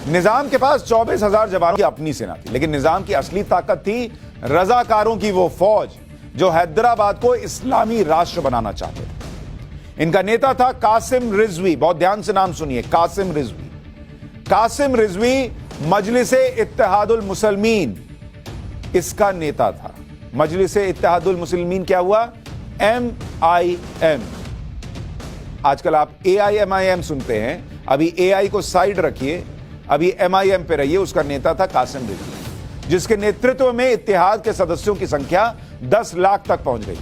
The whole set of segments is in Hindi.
निजाम के पास 24,000 जवानों की अपनी सेना थी, लेकिन निजाम की असली ताकत थी रजाकारों की वो फौज जो हैदराबाद को इस्लामी राष्ट्र बनाना चाहते थे। इनका नेता था कासिम रिजवी। बहुत ध्यान से नाम सुनिए, कासिम रिजवी। कासिम रिजवी मजलिसे इत्तेहादुल मुसलमीन इसका नेता था। मजलिसे इत्तेहादुल मुसलमीन क्या हुआ? MIM। आजकल आप AIMIM सुनते हैं, अभी AI को साइड रखिए, अभी MIM पे रहिए। उसका नेता था कासिम रिजवी, जिसके नेतृत्व में इत्तेहाद के सदस्यों की संख्या 10 लाख तक पहुंच गई।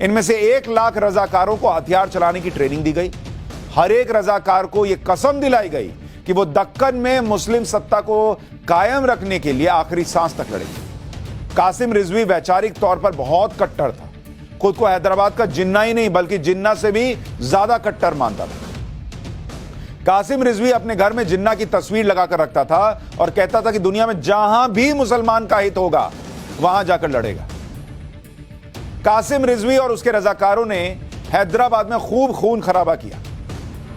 इनमें से 1 लाख रजाकारों को हथियार चलाने की ट्रेनिंग दी गई। हर एक रजाकार को यह कसम दिलाई गई कि वो दक्कन में मुस्लिम सत्ता को कायम रखने के लिए आखिरी सांस तक लड़ेंगे। कासिम रिजवी वैचारिक तौर पर बहुत कट्टर था। खुद को हैदराबाद का जिन्ना ही नहीं बल्कि जिन्ना से भी ज्यादा कट्टर मानता था। कासिम रिजवी अपने घर में जिन्ना की तस्वीर लगाकर रखता था और कहता था कि दुनिया में जहां भी मुसलमान का हित होगा वहां जाकर लड़ेगा। कासिम रिजवी और उसके रजाकारों ने हैदराबाद में खूब खून खराबा किया।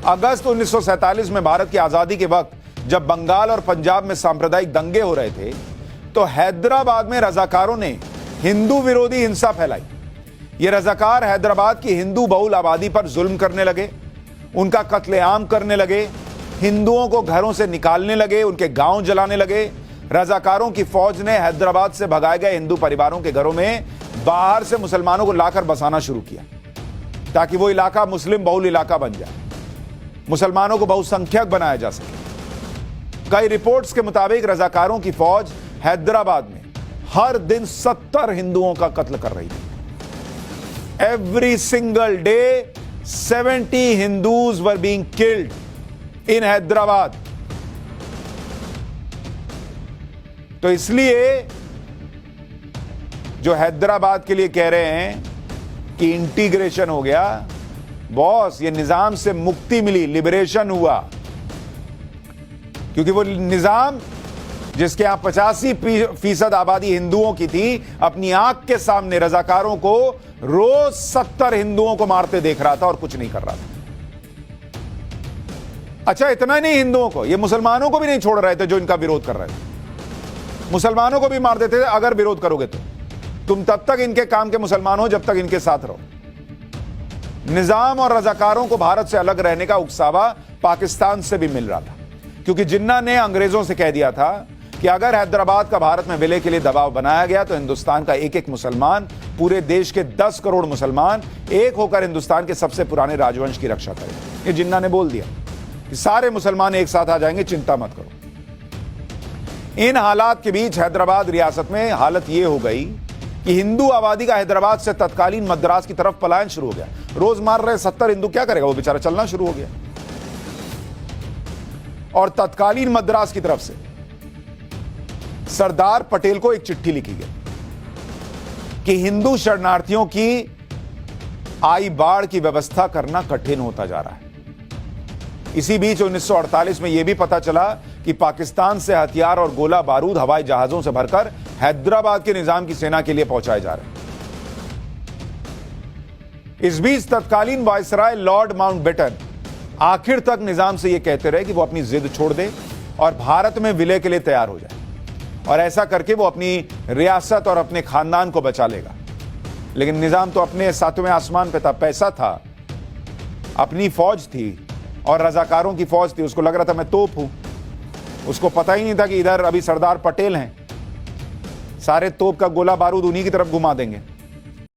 अगस्त 1947 में भारत की आजादी के वक्त जब बंगाल और पंजाब में सांप्रदायिक दंगे हो रहे थे, तो हैदराबाद में रजाकारों ने हिंदू विरोधी हिंसा फैलाई। ये रजाकार हैदराबाद की हिंदू बहुल आबादी पर जुल्म करने लगे, उनका कत्लेआम करने लगे, हिंदुओं को घरों से निकालने लगे, उनके गांव जलाने लगे। रजाकारों की फौज ने हैदराबाद से भगाए गए हिंदू परिवारों के घरों में बाहर से मुसलमानों को लाकर बसाना शुरू किया, ताकि वो इलाका मुस्लिम बहुल इलाका बन जाए, मुसलमानों को बहुसंख्यक बनाया जा सके। कई रिपोर्ट्स के मुताबिक रजाकारों की फौज हैदराबाद में हर दिन 70 हिंदुओं का कत्ल कर रही थी। Every single day 70 Hindus were being killed in Hyderabad. तो इसलिए जो हैदराबाद के लिए कह रहे हैं कि इंटीग्रेशन हो गया, बॉस, ये निजाम से मुक्ति मिली, लिबरेशन हुआ। क्योंकि वो निजाम जिसके यहां 85% आबादी हिंदुओं की थी, अपनी आंख के सामने रजाकारों को रोज 70 हिंदुओं को मारते देख रहा था और कुछ नहीं कर रहा था। अच्छा, इतना नहीं हिंदुओं को, ये मुसलमानों को भी नहीं छोड़ रहे थे जो इनका विरोध कर रहे थे। मुसलमानों को भी मार देते थे अगर विरोध करोगे तो। तुम तब तक इनके काम के मुसलमान हो जब तक इनके साथ रहो। निजाम और रजाकारों को भारत से अलग रहने का उकसावा पाकिस्तान से भी मिल रहा था, क्योंकि जिन्ना ने अंग्रेजों से कह दिया था कि अगर हैदराबाद का भारत में विलय के लिए दबाव बनाया गया तो हिंदुस्तान का एक एक मुसलमान, पूरे देश के 10 करोड़ मुसलमान एक होकर हिंदुस्तान के सबसे पुराने राजवंश की रक्षा करेंगे। ये जिन्ना ने बोल दिया कि सारे मुसलमान एक साथ आ जाएंगे, चिंता मत करो। इन हालात के बीच हैदराबाद रियासत में हालत यह हो गई कि हिंदू आबादी का हैदराबाद से तत्कालीन मद्रास की तरफ पलायन शुरू हो गया। रोज मार रहे 70 हिंदू, क्या करेगा वो बेचारा? चलना शुरू हो गया। और तत्कालीन मद्रास की तरफ से सरदार पटेल को एक चिट्ठी लिखी गई कि हिंदू शरणार्थियों की आई बाढ़ की व्यवस्था करना कठिन होता जा रहा है। इसी बीच 1948 में यह भी पता चला कि पाकिस्तान से हथियार और गोला बारूद हवाई जहाजों से भरकर हैदराबाद के निजाम की सेना के लिए पहुंचाए जा रहे हैं। इस बीच तत्कालीन वायसराय लॉर्ड माउंटबेटन आखिर तक निजाम से यह कहते रहे कि वो अपनी जिद छोड़ दे और भारत में विलय के लिए तैयार हो जाए, और ऐसा करके वो अपनी रियासत और अपने खानदान को बचा लेगा। लेकिन निजाम तो अपने सातवें आसमान पे था, पैसा था, अपनी फौज थी और रजाकारों की फौज थी। उसको लग रहा था मैं तोप हूं। उसको पता ही नहीं था कि इधर अभी सरदार पटेल हैं, सारे तोप का गोला बारूद उन्हीं की तरफ घुमा देंगे।